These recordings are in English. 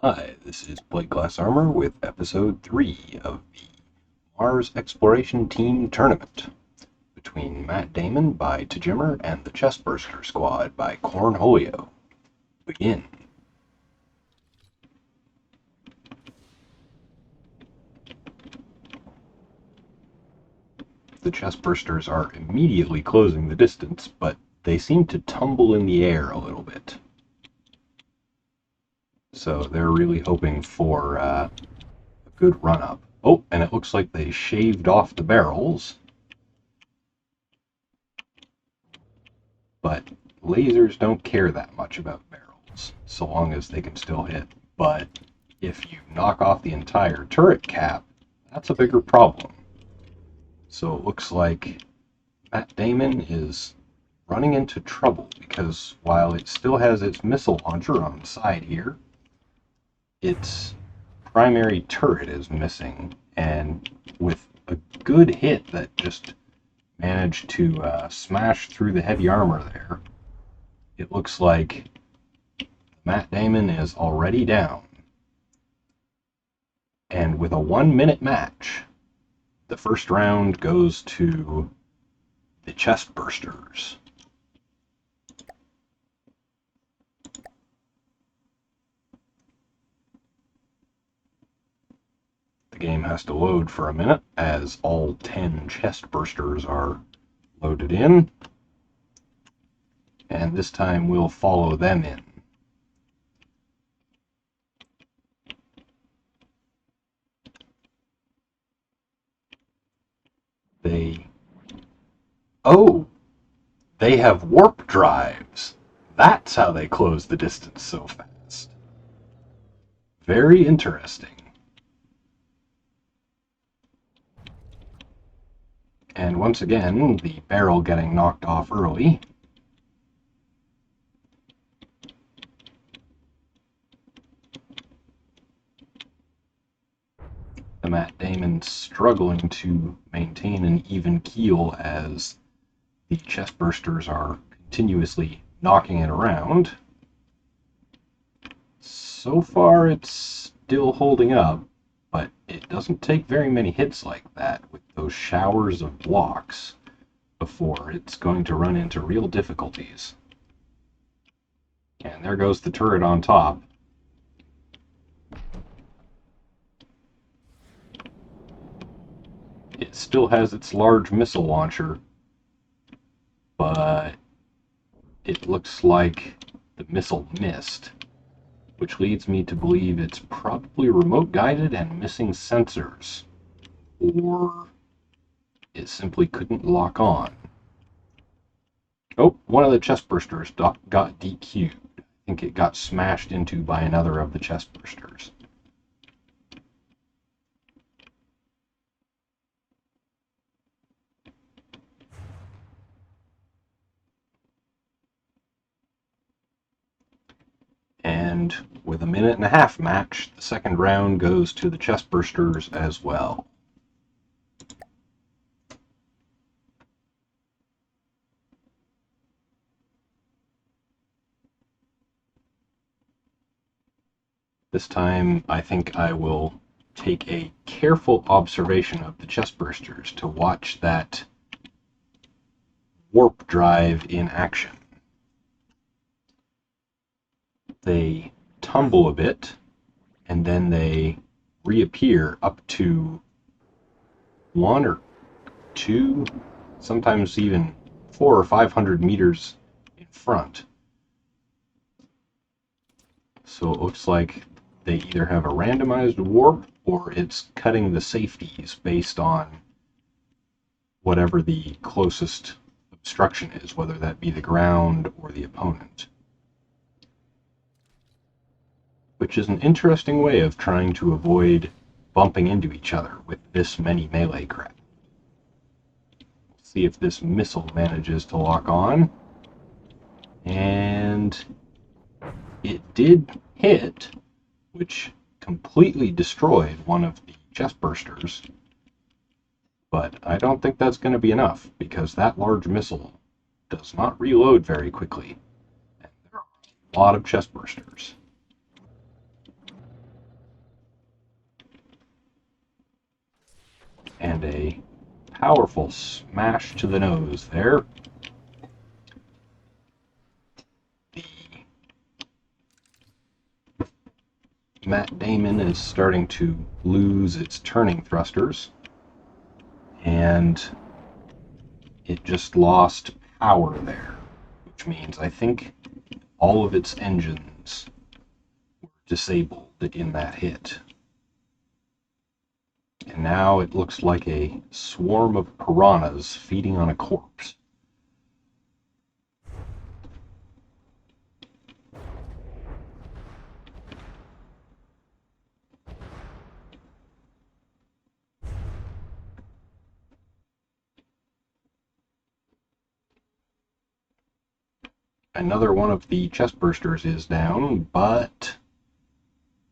Hi, this is Plate Glass Armor with episode 3 of the Mars Exploration Team Tournament between Matt Damon by T3hJimmer and the Chestburster Squad by Hollio. Begin. The Chestbursters are immediately closing the distance, but they seem to tumble in the air a little bit. So they're really hoping for a good run-up. Oh, and it looks like they shaved off the barrels. But lasers don't care that much about barrels, so long as they can still hit. But if you knock off the entire turret cap, that's a bigger problem. So it looks like Matt Damon is running into trouble because while it still has its missile launcher on the side here, its primary turret is missing, and with a good hit that just managed to smash through the heavy armor there, it looks like Matt Damon is already down. And with a 1-minute match, the first round goes to the Chestbursters. The game has to load for a minute as all 10 Chestbursters are loaded in. And this time we'll follow them in. They have warp drives. That's how they close the distance so fast. Very interesting. And once again, the barrel getting knocked off early. Matt Damon struggling to maintain an even keel as the Chestbursters are continuously knocking it around. So far, it's still holding up, but it doesn't take very many hits like that with those showers of blocks before it's going to run into real difficulties. And there goes the turret on top. It still has its large missile launcher, but it looks like the missile missed, which leads me to believe it's probably remote guided and missing sensors, or it simply couldn't lock on. Oh, one of the Chestbursters got DQ'd. I think it got smashed into by another of the Chestbursters. And with a 1.5-minute match, the second round goes to the Chestbursters as well. This time, I think I will take a careful observation of the Chestbursters to watch that warp drive in action. They tumble a bit, and then they reappear up to 1 or 2, sometimes even 400 or 500 meters in front. So it looks like they either have a randomized warp or it's cutting the safeties based on whatever the closest obstruction is, whether that be the ground or the opponent. Which is an interesting way of trying to avoid bumping into each other with this many melee craft. Let's see if this missile manages to lock on. And it did hit, which completely destroyed one of the Chestbursters. But I don't think that's going to be enough, because that large missile does not reload very quickly. And there are a lot of Chestbursters. And a powerful smash to the nose there. The Matt Damon is starting to lose its turning thrusters, and it just lost power there, which means I think all of its engines were disabled in that hit. And now it looks like a swarm of piranhas feeding on a corpse. Another one of the chest bursters is down, but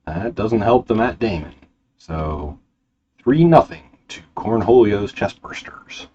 that doesn't help the Matt Damon. So 3-0 to Hollio's chest bursters.